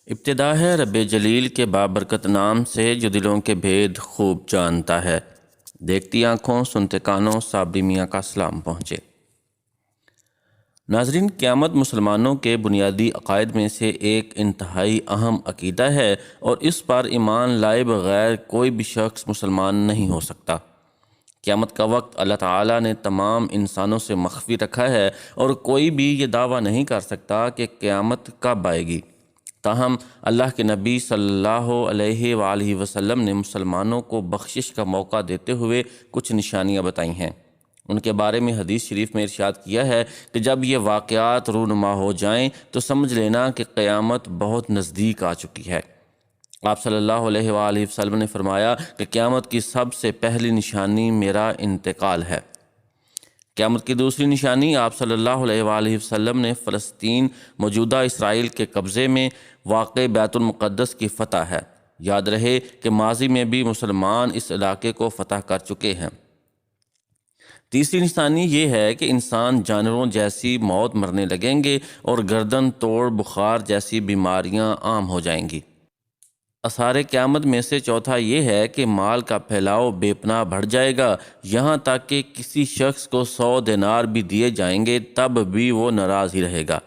ابتدا ہے رب جلیل کے بابرکت نام سے جو دلوں کے بھید خوب جانتا ہے۔ دیکھتی آنکھوں سنتے کانوں صابری میاں کا سلام پہنچے۔ ناظرین، قیامت مسلمانوں کے بنیادی عقائد میں سے ایک انتہائی اہم عقیدہ ہے اور اس پر ایمان لائے بغیر کوئی بھی شخص مسلمان نہیں ہو سکتا۔ قیامت کا وقت اللہ تعالیٰ نے تمام انسانوں سے مخفی رکھا ہے اور کوئی بھی یہ دعویٰ نہیں کر سکتا کہ قیامت کب آئے گی۔ تاہم اللہ کے نبی صلی اللہ علیہ وآلہ وسلم نے مسلمانوں کو بخشش کا موقع دیتے ہوئے کچھ نشانیاں بتائی ہیں۔ ان کے بارے میں حدیث شریف میں ارشاد کیا ہے کہ جب یہ واقعات رونما ہو جائیں تو سمجھ لینا کہ قیامت بہت نزدیک آ چکی ہے۔ آپ صلی اللہ علیہ وآلہ وسلم نے فرمایا کہ قیامت کی سب سے پہلی نشانی میرا انتقال ہے۔ قیامت کی دوسری نشانی آپ صلی اللہ علیہ وآلہ وسلم نے فلسطین موجودہ اسرائیل کے قبضے میں واقع بیت المقدس کی فتح ہے۔ یاد رہے کہ ماضی میں بھی مسلمان اس علاقے کو فتح کر چکے ہیں۔ تیسری نشانی یہ ہے کہ انسان جانوروں جیسی موت مرنے لگیں گے اور گردن توڑ بخار جیسی بیماریاں عام ہو جائیں گی۔ آثار قیامت میں سے چوتھا یہ ہے کہ مال کا پھیلاؤ بے پناہ بڑھ جائے گا، یہاں تک کہ کسی شخص کو 100 دینار بھی دیے جائیں گے تب بھی وہ ناراض ہی رہے گا۔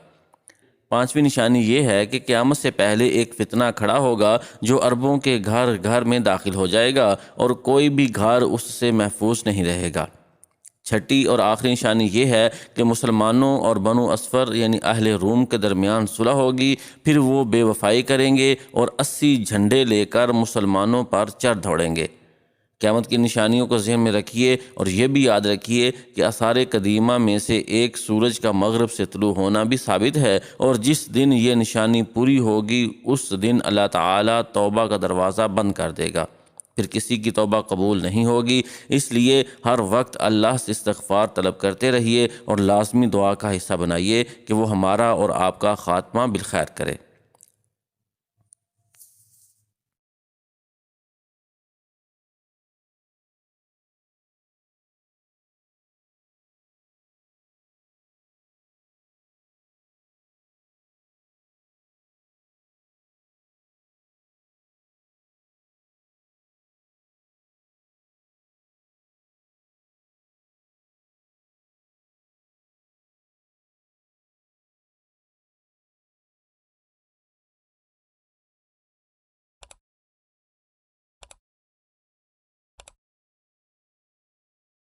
پانچویں نشانی یہ ہے کہ قیامت سے پہلے ایک فتنہ کھڑا ہوگا جو عربوں کے گھر گھر میں داخل ہو جائے گا اور کوئی بھی گھر اس سے محفوظ نہیں رہے گا۔ چھٹی اور آخری نشانی یہ ہے کہ مسلمانوں اور بنو اصفر یعنی اہل روم کے درمیان صلح ہوگی، پھر وہ بے وفائی کریں گے اور 80 جھنڈے لے کر مسلمانوں پر چڑھ دوڑیں گے۔ قیامت کی نشانیوں کو ذہن میں رکھیے اور یہ بھی یاد رکھیے کہ آثار قدیمہ میں سے ایک سورج کا مغرب سے طلوع ہونا بھی ثابت ہے، اور جس دن یہ نشانی پوری ہوگی اس دن اللہ تعالیٰ توبہ کا دروازہ بند کر دے گا، پھر کسی کی توبہ قبول نہیں ہوگی۔ اس لیے ہر وقت اللہ سے استغفار طلب کرتے رہیے اور لازمی دعا کا حصہ بنائیے کہ وہ ہمارا اور آپ کا خاتمہ بالخیر کرے۔